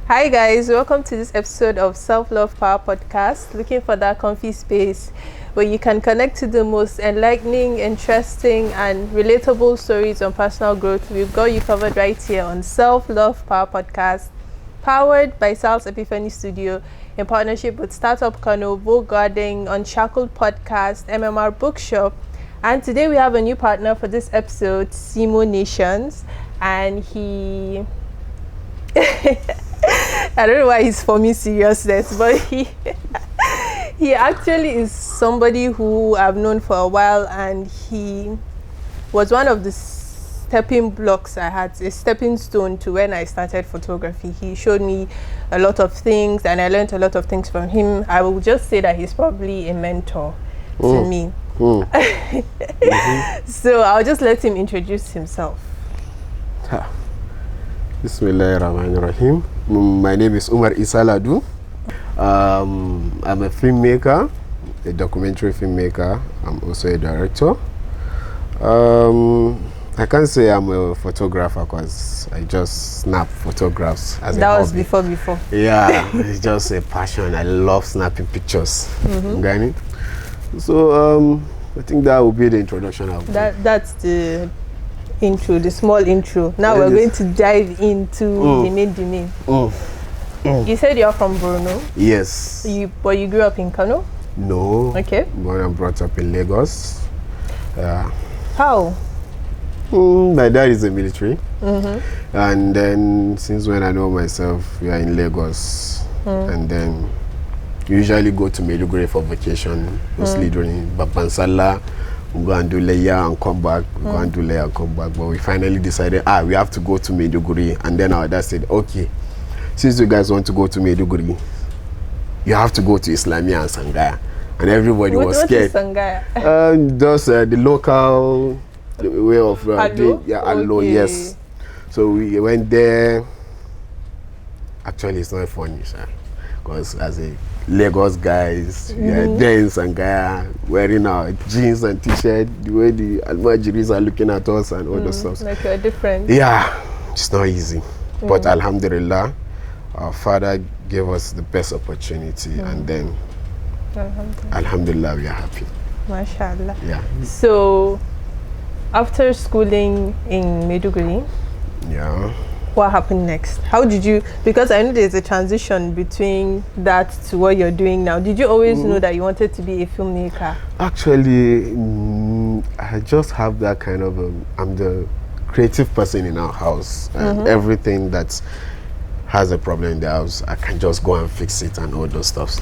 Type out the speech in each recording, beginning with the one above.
Hi guys, welcome to this episode of Self-Love Power Podcast, looking for that comfy space where you can connect to the most enlightening, interesting and relatable stories on personal growth. We've got you covered right here on Self-Love Power Podcast, powered by Sal's Epiphany Studio in partnership with Startup Kano, Vogue Garden, Unshackled Podcast, MMR Bookshop. And today we have a new partner for this episode, Cemo Nations, and he I don't know why he's forming seriousness, but he actually is somebody who I've known for a while, and he was one of the stepping blocks I had, a stepping stone to when I started photography. He showed me a lot of things and I learned a lot of things from him. I will just say that he's probably a mentor to me. So I'll just let him introduce himself. Bismillahirrahmanirrahim. My name is Omar Isah Ladu. I'm a filmmaker, a documentary filmmaker. I'm also a director. I can't say I'm a photographer because I just snap photographs as a hobby. That was before. Yeah, it's just a passion. I love snapping pictures. Got it? So I think that will be the introduction. That's the intro, the small intro. Now we're going to dive into the main. You said you're from Borno? Yes. But you grew up in Kano? No. Okay. Born and brought up in Lagos. How? My dad is a military. And then since when I know myself, we are in Lagos. And then we usually go to Maiduguri for vacation, mostly during Babansala. We go and do Leia and come back. But we finally decided, we have to go to Maiduguri. And then our dad said, okay, since you guys want to go to Maiduguri, you have to go to Islamia and Sangaya. And everybody was scared. What is Sangaya? Just the local way of doing, Allo, yes. So we went there. Actually, it's not funny, sir, because as a Lagos guys, we are there in Sangaya, wearing our jeans and t-shirt, the way the Almajiris are looking at us and all those stuff. Like you're different. Yeah, it's not easy. But Alhamdulillah, our father gave us the best opportunity, and then Alhamdulillah, we are happy. MashaAllah. Yeah. So, after schooling in Maiduguri, what happened next? How did you, because I know there's a transition between that to what you're doing now. Did you always know that you wanted to be a filmmaker? Actually, I just have that kind of, I'm the creative person in our house. And everything that has a problem in the house, I can just go and fix it and all those stuff.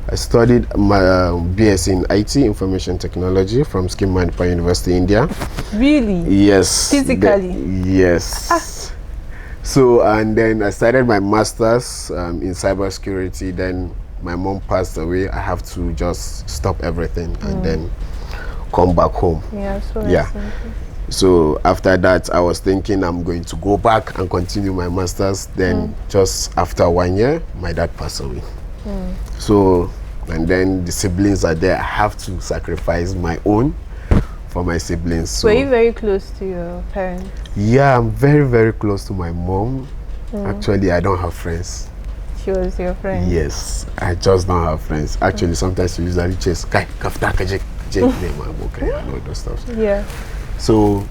I studied my BS in IT, Information Technology, from Cemo Nations University, India. Really? Yes. Physically? Yes. So, and then I started my master's in cybersecurity. Then my mom passed away. I have to just stop everything and then come back home. So after that, I was thinking I'm going to go back and continue my master's. Then just after 1 year, my dad passed away. So, and then the siblings are there. I have to sacrifice my own for my siblings. So, were you very close to your parents? Yeah, I'm very, very close to my mom. Actually, I don't have friends. She was your friend? Yes, I just don't have friends. Actually, sometimes she usually chase and all those stuff. Yeah. So,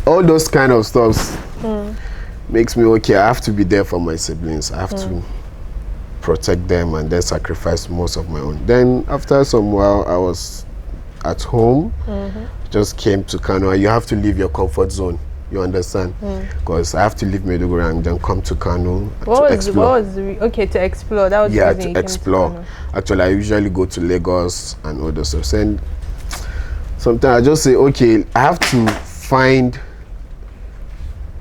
all those kind of stuff makes me okay. I have to be there for my siblings. I have to protect them and then sacrifice most of my own. Then after some while, I was at home, just came to Kano. You have to leave your comfort zone, you understand? Because I have to leave Maiduguri and then come to Kano to explore. Okay, to explore. That was to explore. Actually, I usually go to Lagos and all those stuff. And sometimes I just say, okay, I have to find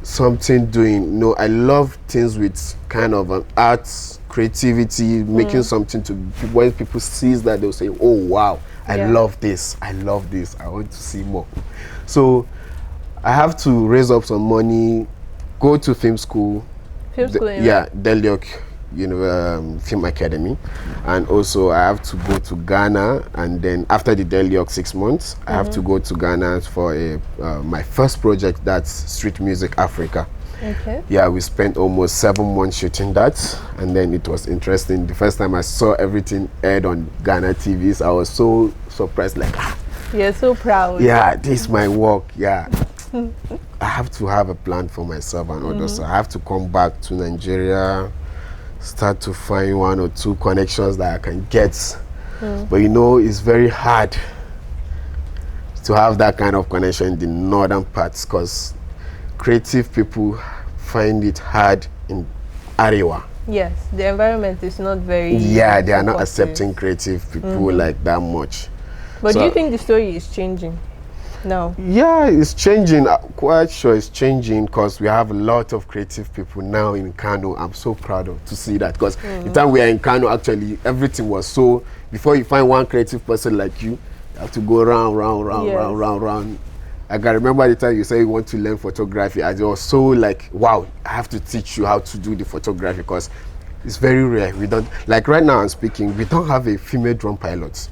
something doing. No, I love things with kind of an arts, creativity, making something to when people sees that, they'll say, oh wow, I love this, I want to see more. So I have to raise up some money, go to film school. Delioc Film Academy, and also I have to go to Ghana, and then after the Delioc 6 months, I have to go to Ghana for my first project, that's Street Music Africa. Okay. Yeah, we spent almost 7 months shooting that, and then it was interesting. The first time I saw everything aired on Ghana TVs, I was so surprised, like, you're so proud. yeah, this is my work. Yeah. I have to have a plan for myself and others. So I have to come back to Nigeria, start to find 1 or 2 connections that I can get. But you know, it's very hard to have that kind of connection in the northern parts, because creative people find it hard in Arewa. Yes, the environment is not very. Yeah, they are not supportive. accepting creative people like that much. But So, do you think the story is changing now? yeah, it's changing. I'm quite sure it's changing, because we have a lot of creative people now in Kano. I'm so proud to see that, because the time we are in Kano, actually, everything was so. Before you find one creative person like you have to go round. I can remember the time you say you want to learn photography. I was so like, wow, I have to teach you how to do the photography, because it's very rare. We don't, like right now I'm speaking, we don't have a female drone pilot.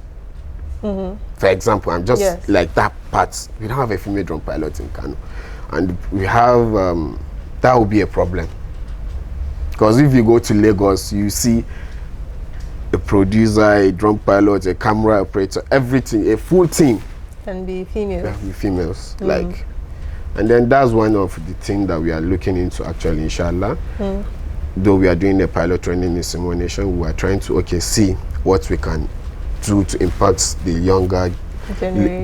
For example, I'm just like that part. We don't have a female drone pilot in Kano, and we have that will be a problem, because if you go to Lagos, you see a producer, a drone pilot, a camera operator, everything, a full team. Can be females. Yeah, with females, like, and then that's one of the things that we are looking into actually, inshallah. Though we are doing a pilot training in Cemo Nations, we are trying to see what we can do to impact the younger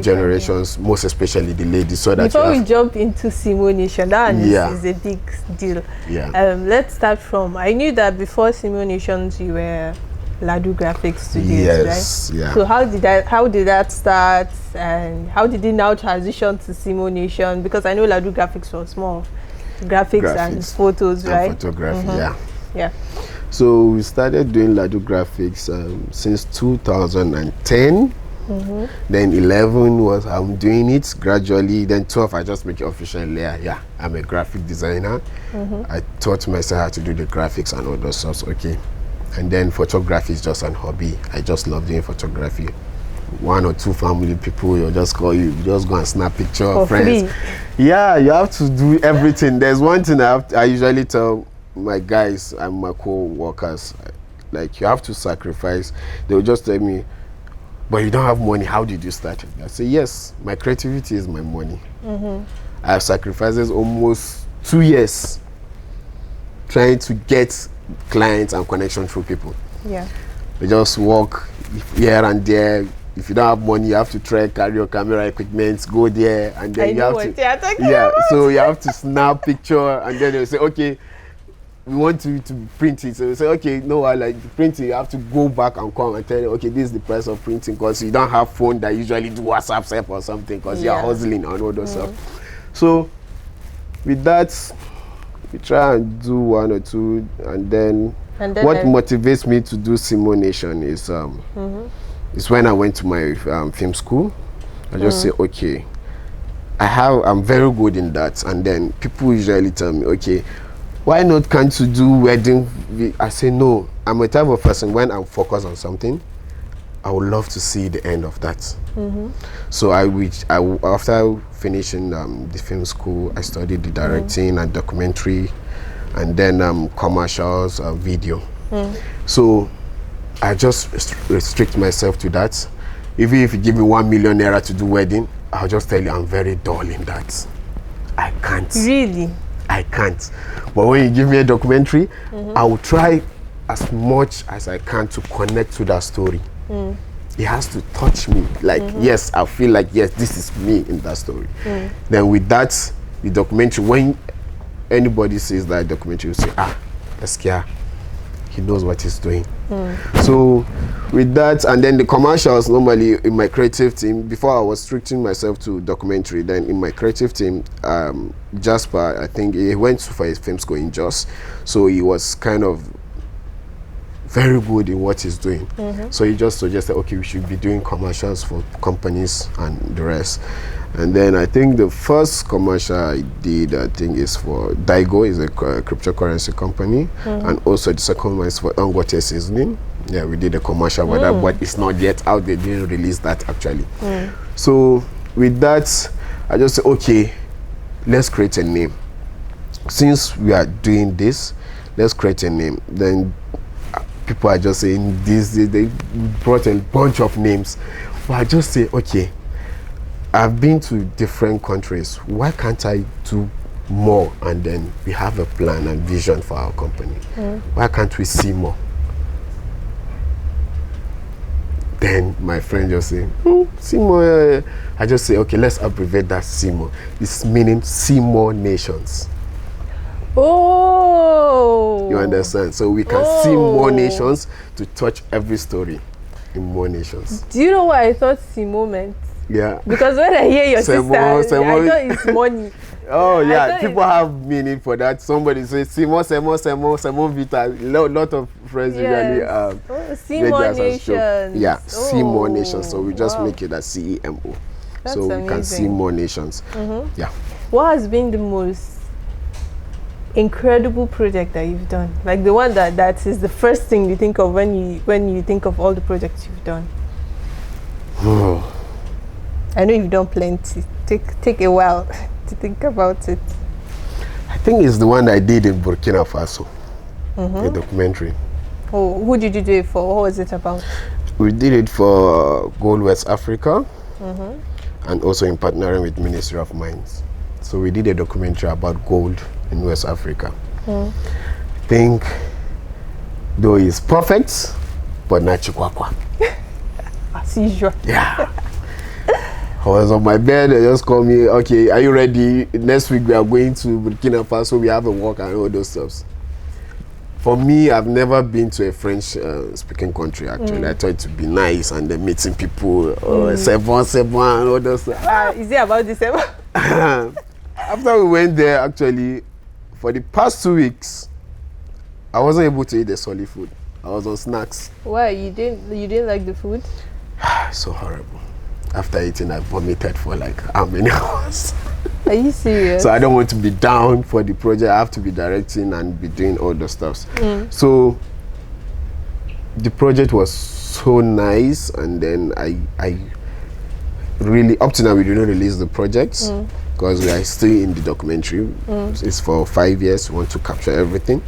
generations, most especially the ladies. So that before we jump into Cemo Nations, that is a big deal. Yeah. Let's start from. I knew that before Cemo Nations, you were Ladu Graphics Studios, right? Yeah. So how did that start, and how did it now transition to Cemo Nations? Because I know Ladu Graphics was more graphics and photos, and right? Photography, yeah. So we started doing Ladu Graphics since 2010. Then 11 was I'm doing it gradually. Then 12 I just make it official. Yeah, I'm a graphic designer. I taught myself how to do the graphics and all those stuff. Okay. And then photography is just an hobby. I just love doing photography. 1 or 2 family people will just call you, just go and snap picture of friends. Free. Yeah, you have to do everything. There's one thing I usually tell my guys and my co-workers, like, you have to sacrifice. They will just tell me, but you don't have money, how did you start it? I say, yes, my creativity is my money. I have sacrificed almost 2 years trying to get clients and connection through people. Yeah. They just walk here and there. If you don't have money, you have to try carry your camera equipment, go there, and then you have to. So you have to snap picture, and then they say, okay, we want you to print it. So they say, okay, no, I like printing. You have to go back and come and tell you, okay, this is the price of printing, because you don't have phone that usually do WhatsApp or something, because you're hustling and all those stuff. So with that, we try and do 1 or 2, and then what motivates me to do Cemo Nations is when I went to my film school. I just say, okay, I'm very good in that, and then people usually tell me, okay, why not can't you do wedding? I say, no, I'm a type of person, when I'm focused on something, I would love to see the end of that. So after finishing the film school, I studied the directing and documentary, and then commercials, video. So I just restrict myself to that. Even if you give me 1 million naira to do wedding, I'll just tell you I'm very dull in that. I can't. Really? I can't. But when you give me a documentary, I will try as much as I can to connect to that story. It has to touch me. Like, yes, I feel like, yes, this is me in that story. Then with that, the documentary, when anybody sees that documentary, you say, Eskia, he knows what he's doing. So with that, and then the commercials, normally in my creative team, before I was restricting myself to documentary, then in my creative team, Jasper, I think he went for his film school in Jos, so he was kind of very good in what he's doing. So he just suggested, okay, we should be doing commercials for companies and the rest. And then I think the first commercial I did, I think, is for Daigo, is a cryptocurrency company, and also the second one is for Dangote Seasoning. Yeah, we did a commercial for that, but it's not yet out. They didn't release that actually. So with that, I just said, okay, let's create a name. since we are doing this, let's create a name. Then people are just saying this, they brought a bunch of names. But I just say, okay, I've been to different countries. Why can't I do more? And then we have a plan and vision for our company. Why can't we see more? Then my friend just say, Cemo. I just say, okay, let's abbreviate that Cemo. It's meaning Cemo Nations. Oh, you understand? So we can see more nations to touch every story in more nations. Do you know what I thought Cemo meant? Yeah. Because when I hear your Cemo, sister, I thought it's money. Oh yeah, people have meaning for that. Somebody says Cemo Vita. Lot of friends usually Cemo Nations. Yeah, Cemo Nations. So we just make it as CEMO. That's so we amazing. can see more nations. Yeah. What has been the most incredible project that you've done? Like the one that is the first thing you think of when you think of all the projects you've done. I know you've done plenty. Take a while to think about it. I think it's the one that I did in Burkina Faso, a documentary. Oh, who did you do it for? What was it about? We did it for Gold West Africa, and also in partnering with Ministry of Mines. So we did a documentary about gold in West Africa. I think, though it's perfect, but not chikwakwa. As usual. Yeah. I was on my bed, they just called me, okay, are you ready? Next week we are going to Burkina Faso, we have a walk and all those stuff. For me, I've never been to a French speaking country actually. I thought it would be nice and then meeting people, Sevon, and all those stuff. Is it about this ever? After we went there, actually, for the past 2 weeks, I wasn't able to eat the solid food. I was on snacks. Why? You didn't like the food? So horrible. After eating, I vomited for like how many hours? Are you serious? So I don't want to be down for the project. I have to be directing and be doing all the stuff. So the project was so nice, and then I really, up to now we didn't release the projects because we are still in the documentary. It's for 5 years. We want to capture everything,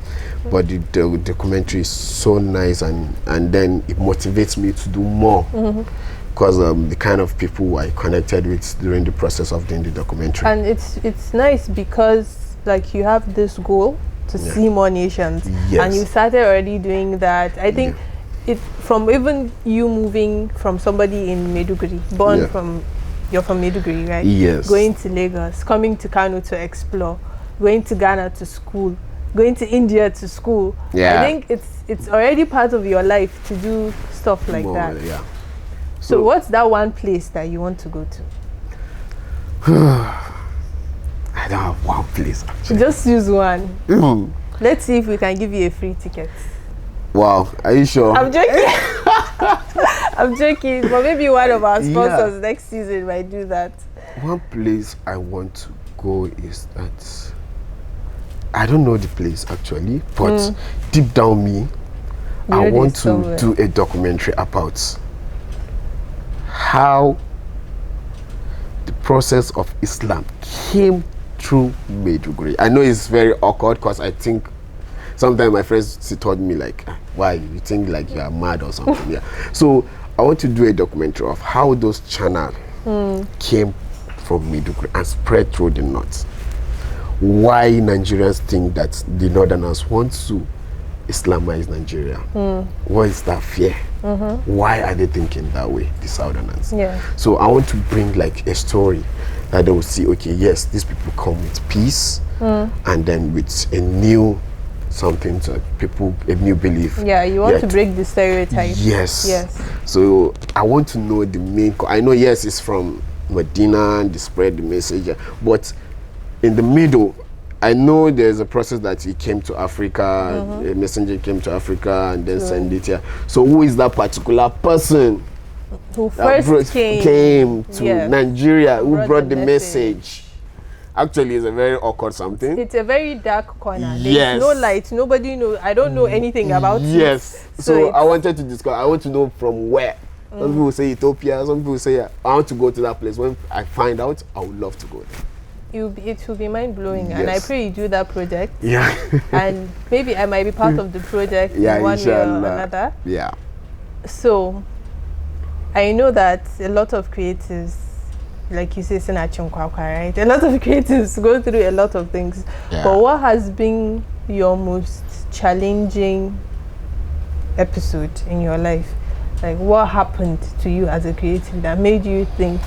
but the documentary is so nice, and then it motivates me to do more. Because the kind of people I connected with during the process of doing the documentary. And it's nice because like you have this goal to see more nations, and you started already doing that. I think it from even you moving from somebody in Maiduguri, you're from Maiduguri, right? Yes. Going to Lagos, coming to Kano to explore, going to Ghana to school, going to India to school. I think it's already part of your life to do stuff like that. Yeah. So what's that one place that you want to go to? I don't have one place actually. Just use one. Let's see if we can give you a free ticket. Wow, are you sure? I'm joking. I'm joking, but maybe one of our sponsors next season might do that. One place I want to go is that, I don't know the place actually, but deep down me, I want to do a documentary about how the process of Islam came through Maiduguri. I know it's very awkward because I think sometimes my friends told me like, why you think like you are mad or something. So I want to do a documentary of how those channels came from Maiduguri and spread through the north. Why Nigerians think that the northerners want to Islamize Nigeria. What is that fear? Why are they thinking that way, the southerners? So I want to bring like a story that they will see, okay, yes, these people come with peace and then with a new something to people, a new belief. You want to break the stereotype. Yes. So I want to know the main, I know yes, it's from Medina and they spread the message, but in the middle, I know there's a process that he came to Africa, a messenger came to Africa and then sent it here. So who is that particular person who first came to Nigeria, who brought the message? Actually, it's a very awkward something. It's a very dark corner. There's no light. Nobody knows. I don't know anything about it. So I wanted to discuss. I want to know from where. Some people say Ethiopia. Some people say I want to go to that place. When I find out, I would love to go there. it will be mind-blowing, and I Yes. pray you do that project. Yeah. And maybe I might be part of the project Yeah, in one way or inshallah. another. Yeah. So I know that a lot of creatives, like you say, right? A lot of creatives go through a lot of things. Yeah. But what has been your most challenging episode in your life? Like, what happened to you as a creative that made you think,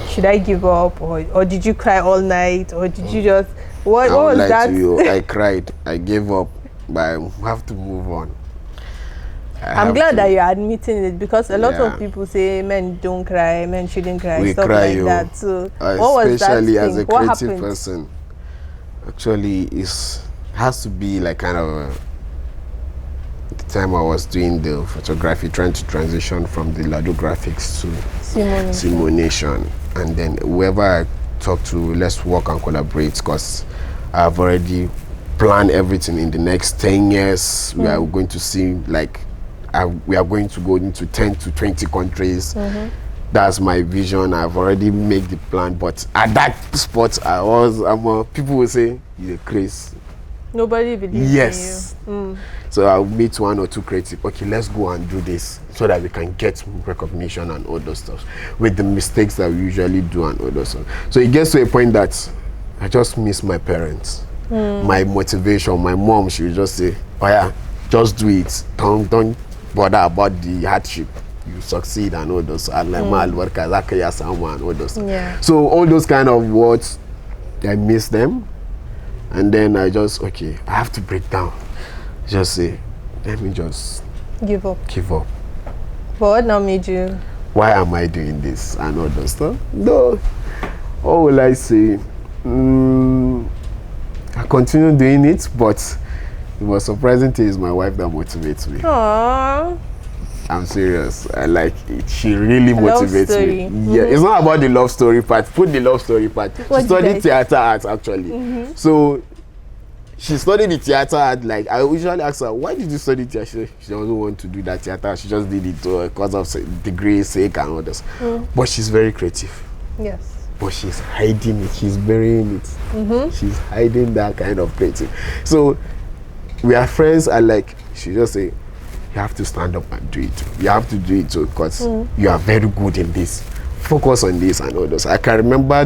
should I give up, or did you cry all night, or did you just what I was lie that? to you. I cried. I gave up, but I have to move on. I'm glad that you're admitting it, because a lot Yeah. of people say men don't cry, men shouldn't cry, We stuff cry, like yo. that. So what was that Especially as thing? a What creative happened? person, actually, has to be like kind of the time I was doing the photography, trying to transition from the Ladu graphics to Cemo Nation, and then whoever I talk to, let's work and collaborate, because I've already planned everything in the next 10 years. We are going to see like we are going to go into 10 to 20 countries. That's my vision. I've already made the plan, but at that spot people will say you're crazy. Nobody believes Yes. in you. So I'll meet one or two creative. Okay, let's go and do this so that we can get recognition and all those stuff with the mistakes that we usually do and all those stuff. So it gets to a point that I just miss my parents. My motivation, my mom, she would just say, oh yeah, just do it. Don't bother about the hardship. You succeed and all those. And all those. Yeah. So all those kind of words, I miss them. And then I just, okay, I have to break down. Just say, let me just Give up. give up. But what now made you? Why am I doing this and all that stuff? No. What will I say? I continue doing it, but the most surprising thing is my wife that motivates me. Aww. I'm serious. I like it. She really Love motivates story. me. Yeah, it's not about the love story part. Put the love story part. What She did I studied say? theater art actually. So she studied the theater art. Like I usually ask her, why did you study theater? She doesn't want to do that theater. She just did it because of degree sake and all this. But she's very creative. Yes. But she's hiding it. She's burying it. She's hiding that kind of creative. So we are friends. And like she just say, you have to stand up and do it. You have to do it too, because you are very good in this. Focus on this and all those. I can remember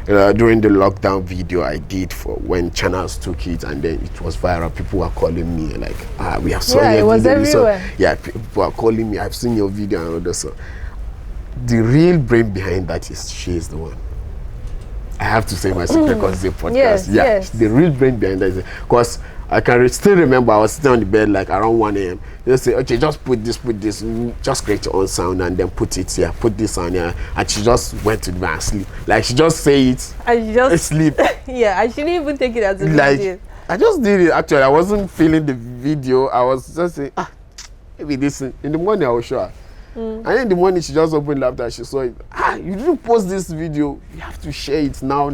during the lockdown video I did for when channels took it, and then it was viral. People were calling me like, we have seen your it was video. everywhere. Yeah, people are calling me. I've seen your video and all that. So the real brain behind that is she is the one. I have to say my secret because it's a podcast. Yes, yeah, yes. the real brain behind that is because I can still remember I was sitting on the bed like around 1 a.m. Just say, okay, just put this, just create your own sound and then put it here, put this on here, and she just went to the bed and sleep. Like she just say it, And you just sleep. yeah, I shouldn't even take it as a Like video. I just did it. Actually, I wasn't feeling the video. I was just saying, maybe this in the morning I will show her. And in the morning she just opened laptop. She saw it. You didn't post this video. You have to share it now.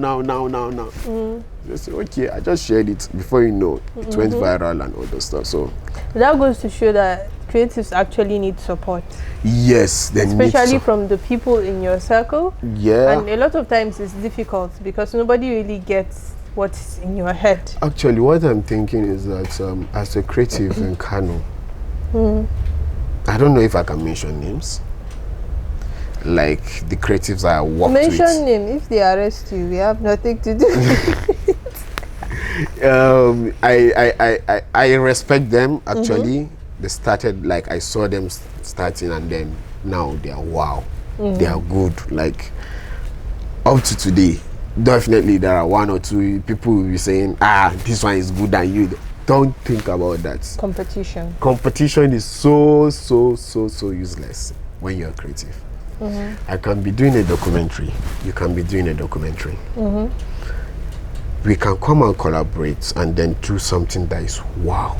Just say, okay, I just shared it. Before you know, it went viral and all that stuff. So That goes to show that creatives actually need support, yes, they especially need from the people in your circle. yeah. And a lot of times it's difficult because nobody really gets what's in your head. Actually, what I'm thinking is that as a creative in Kano, I don't know if I can mention names. Like the creatives I worked Mention with. name. If they arrest you, we have nothing to do. I respect them actually. They started like I saw them starting, and then now they are wow. They are good. Like up to today, definitely there are one or two people who will be saying, this one is good than you. Don't think about that. Competition. Competition is so useless when you're creative. I can be doing a documentary. You can be doing a documentary. We can come and collaborate and then do something that is wow.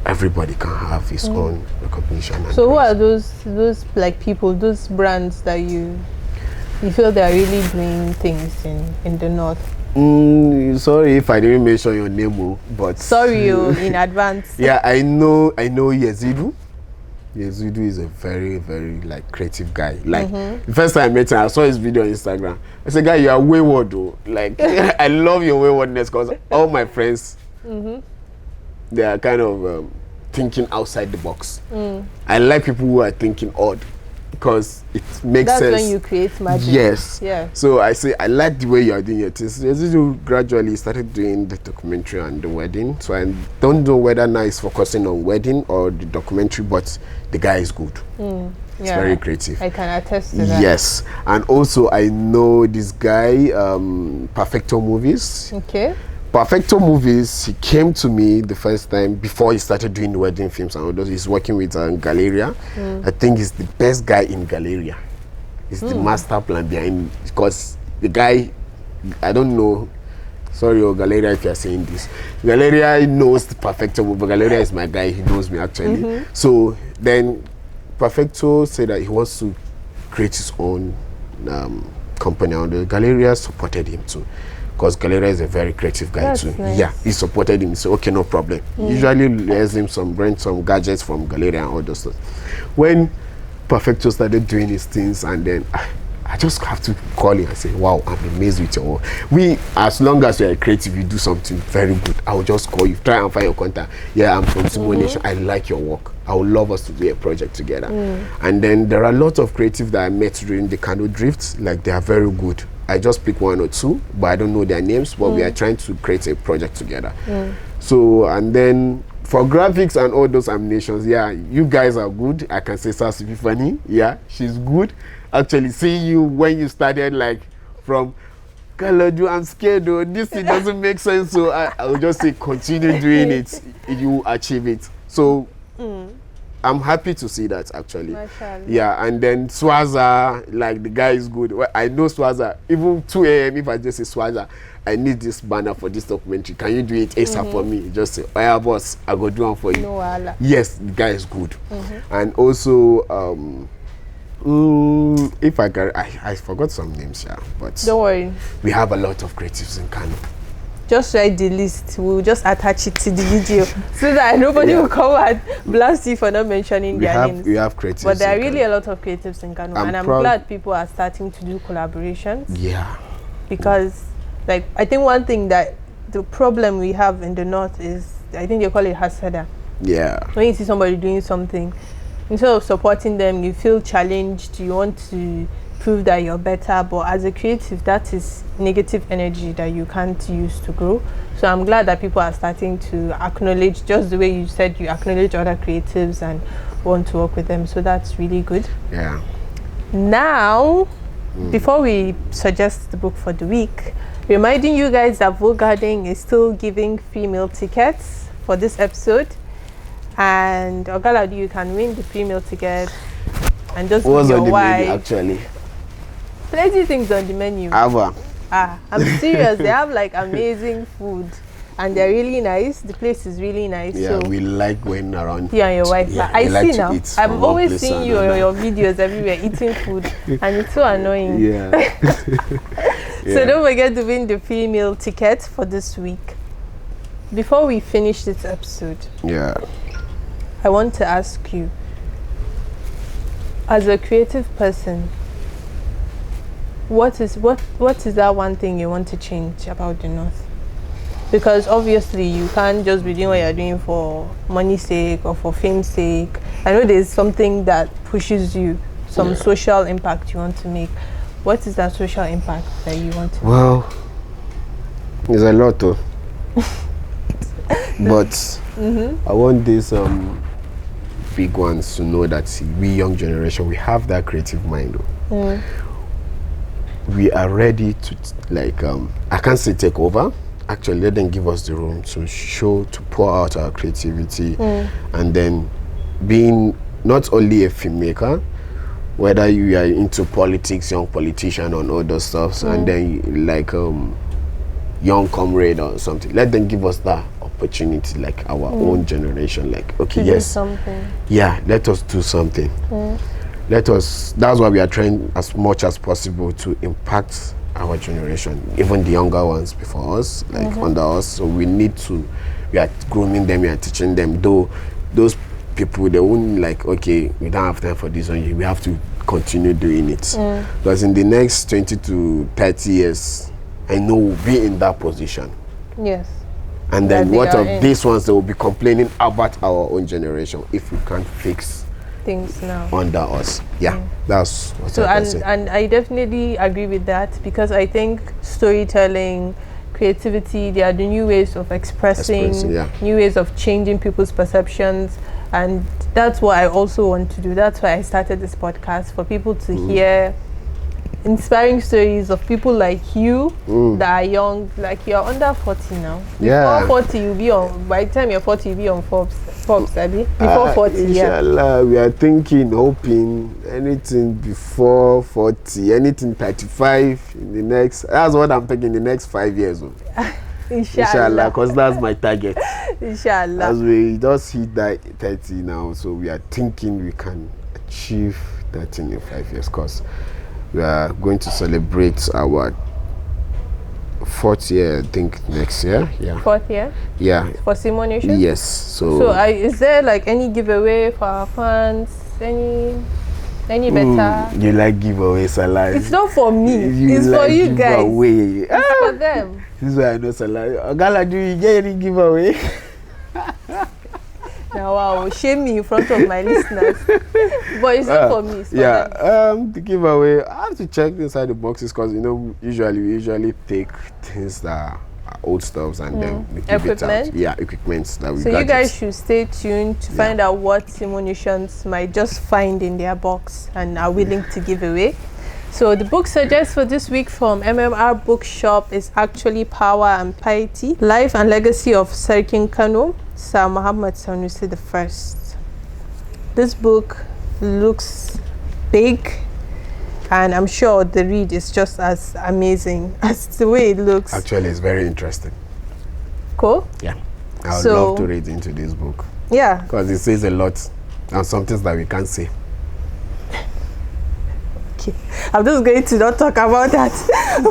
Everybody can have his own recognition. And So who praise. are those like people, those brands that you feel they are really doing things in the north? Sorry if I didn't mention your name, but Sorry, in advance. yeah, I know Yezidu. Yes, Zudu is a very, very like creative guy. Like the first time I met him, I saw his video on Instagram. I said, "Guy, you are wayward, though. Like I love your waywardness because all my friends, they are kind of thinking outside the box. I like people who are thinking odd because it makes sense. That's when you create magic. Yes. Yeah. So I say I like the way you are doing your things. Zudu gradually started doing the documentary and the wedding. So I don't know whether now he's focusing on wedding or the documentary, but the guy is good. It's very creative. I can attest to that. Yes. And also I know this guy, Perfecto Movies. Okay. Perfecto Movies, he came to me the first time before he started doing the wedding films and all those. He's working with Galleria. I think he's the best guy in Galleria. He's the master plan behind, because the guy, I don't know, sorry, Galleria, if you're saying this. Galleria knows the Perfecto Movie, but Galleria is my guy. He knows me actually. So then Perfecto said that he wants to create his own company, and the Galleria supported him too. Because Galleria is a very creative guy. That's too. Nice. Yeah, he supported him. So okay, no problem. Usually there's him rent some gadgets from Galleria and all those stuff. When Perfecto started doing his things, and then I just have to call him and say, wow, I'm amazed with your work. As long as you're creative, you do something very good, I will just call you, try and find your contact. Yeah, I'm from Cemo Nations. I like your work. I would love us to do a project together. And then there are a lot of creative that I met during the canoe drift. Like, they are very good. I just pick one or two, but I don't know their names, but we are trying to create a project together. So, and then for graphics and all those animations, yeah, you guys are good. I can say Sasi Fifani, yeah, she's good. Actually, seeing you when you started, like, from Kaladu, I'm scared, though, this thing doesn't make sense, so I will just say continue doing it, you achieve it. So, I'm happy to see that, actually. Mashallah. Yeah, and then Swaza, like, the guy is good. Well, I know Swaza, even 2 a.m. if I just say, Swaza, I need this banner for this documentary. Can you do it ASAP for me? Just say, oh yeah, boss, I go do one for you. No wala. Yes, the guy is good. And also, if I can, I forgot some names, yeah, but Don't worry. we have a lot of creatives in Kano. Just write the list. We'll just attach it to the video so that nobody will come and blast you for not mentioning their names. We have creatives. But there are really a lot of creatives in Kano, and I'm glad people are starting to do collaborations. Yeah. Because, like, I think one thing that the problem we have in the north is, I think they call it hasada. Yeah. When you see somebody doing something, instead of supporting them, you feel challenged. You want to prove that you're better, but as a creative, that is negative energy that you can't use to grow. So I'm glad that people are starting to acknowledge, just the way you said, you acknowledge other creatives and want to work with them. So that's really good. Yeah. Now, before we suggest the book for the week, reminding you guys that Vogue Garden is still giving free meal tickets for this episode, and Ogaladu, you can win the free meal ticket and just What's with your on the wife. menu, actually? Plenty things on the menu. Ava. I'm serious. They have like amazing food, and they're really nice. The place is really nice. Yeah, so we like going around. you and your wife. Yeah, I we like see to now. eat I've from one always place seen to you on another. your videos everywhere eating food, and it's so annoying. Yeah. So don't forget to win the free meal ticket for this week. Before we finish this episode, Yeah. I want to ask you, as a creative person, what is that one thing you want to change about the North? Because obviously you can't just be doing what you're doing for money's sake or for fame's sake. I know there's something that pushes you, some social impact you want to make. What is that social impact that you want to make? Well, there's a lot though. But I want these big ones to know that we young generation, we have that creative mind though. We are ready to I can't say take over. Actually, let them give us the room to pour out our creativity, and then being not only a filmmaker, whether you are into politics, young politician and all those stuff, and then like young comrade or something, let them give us that opportunity, like our own generation, like okay, to yes, do something. Yeah, let us do something. That's why we are trying as much as possible to impact our generation, even the younger ones before us, like under us. So we are grooming them, we are teaching them, though those people, they won't like, okay, we don't have time for this one, we have to continue doing it. Because in the next 20 to 30 years, I know we'll be in that position. Yes. And then what of these ones that will be complaining about our own generation if we can't fix things now under us? Yeah, that's what I can say. And I definitely agree with that, because I think storytelling, creativity, they are the new ways of expressing new ways of changing people's perceptions, and that's what I also want to do. That's why I started this podcast, for people to hear inspiring stories of people like you that are young. Like, you're under 40 now. Before 40 you'll be on, by the time you're 40 you'll be on Forbes, Abby. Before 40, inshallah, we are thinking, hoping anything before 40, anything 35 in the next, that's what I'm thinking, the next 5 years. Inshallah, because that's my target. Inshallah. As we just hit that 30 now, so we are thinking we can achieve that in 5 years, because we are going to celebrate our 4th year, I think, next year. Yeah. 4th year? Yeah. For Cemo Nations? Yes. So is there like any giveaway for our fans? Any better? You like giveaway, Salah? It's not for me. It's for you guys. Giveaway. It's for them. This is why I know Salah. Gala, do you get any giveaway? Now, wow, shame me in front of my listeners. But it's not for me. It's for them. The giveaway, I have to check inside the boxes, because we usually take things that are old stuffs and then we give it out. Yeah, equipment that we got. So you guys should stay tuned to find out what Cemo Nations might just find in their box and are willing to give away. So the book suggest for this week from MMR Bookshop is actually Power and Piety, Life and Legacy of Sarkin Kano, Sir Muhammad Sanusi I. This book looks big, and I'm sure the read is just as amazing as the way it looks. Actually, it's very interesting. Cool. Yeah, I would love to read into this book. Yeah, because it says a lot and some things that we can't say. I'm just going to not talk about that.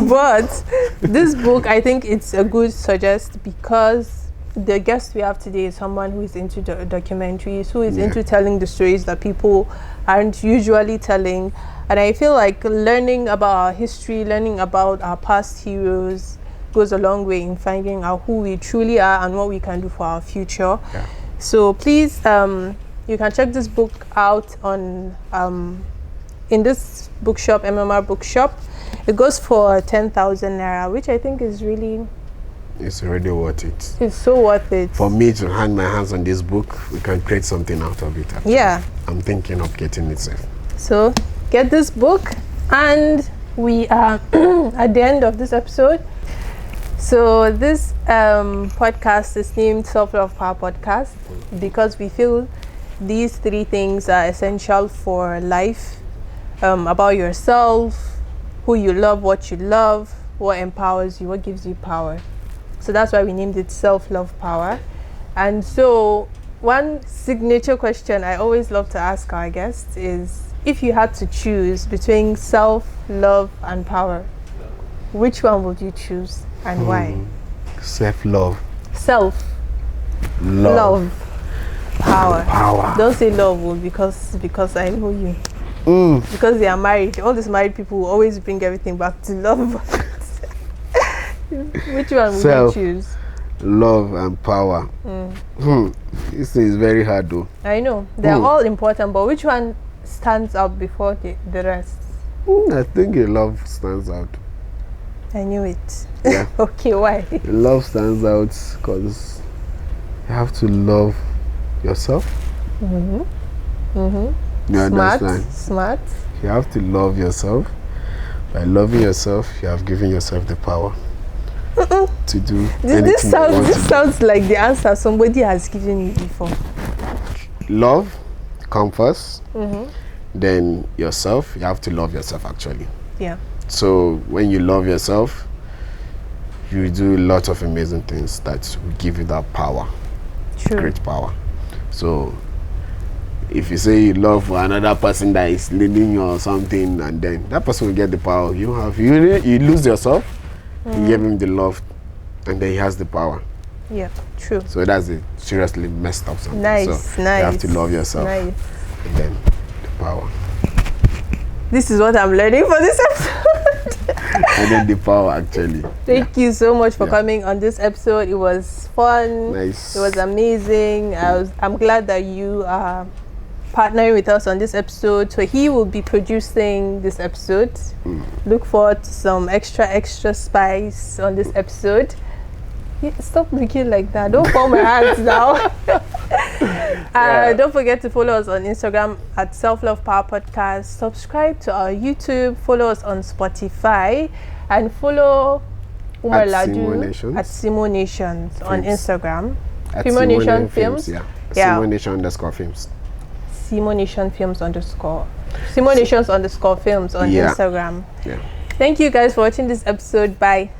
But this book, I think it's a good suggest, because the guest we have today is someone who is into documentaries, who is into telling the stories that people aren't usually telling. And I feel like learning about our history, learning about our past heroes goes a long way in finding out who we truly are and what we can do for our future. Yeah. So please, you can check this book out on in this bookshop, MMR Bookshop. It goes for 10,000 naira, which I think is really... It's really worth it. It's so worth it. For me to hand my hands on this book, we can create something out of it. Actually. Yeah. I'm thinking of getting it safe. So get this book, and we are at the end of this episode. So this podcast is named Self-Love Power Podcast because we feel these 3 things are essential for life. About yourself, who you love, what empowers you, what gives you power. So that's why we named it Self-Love Power. And so one signature question I always love to ask our guests is, if you had to choose between self-love and power, which one would you choose and why? Self-love. Love. Power. Don't say love, because I know you. Because they are married. All these married people will always bring everything back to love. Which one would you choose? Love and power. This is very hard though. I know. They're all important, but which one stands out before the rest? I think love stands out. I knew it. Yeah. Okay, why? Love stands out because you have to love yourself. You understand? Smart. You have to love yourself. By loving yourself, you have given yourself the power to do anything. This sounds like the answer somebody has given you before. Love comes first. Then yourself. You have to love yourself actually. Yeah. So when you love yourself, you do a lot of amazing things that will give you that power. True. Great power. So if you say you love another person that is leading you or something, and then that person will get the power, you lose yourself, you give him the love, and then he has the power. Yeah, true. So that's it. Seriously messed up something. Nice, so nice. You have to love yourself. Nice. And then the power. This is what I'm learning for this episode. And then the power, actually. Thank you so much for coming on this episode. It was fun. Nice. It was amazing. I'm glad that you are partnering with us on this episode. So he will be producing this episode. Look forward to some extra spice on this episode. Stop looking like that. Don't fall my hands now. Don't forget to follow us on Instagram at Self Love Power Podcast. Subscribe to our YouTube. Follow us on Spotify. And follow Omar Ladu at Cemo Nations on Instagram. At Cemo Nation Films. Cemo Nation _ films. Cemo Nation Films _ Cemo Nations _ films on Instagram. Yeah. Thank you guys for watching this episode. Bye.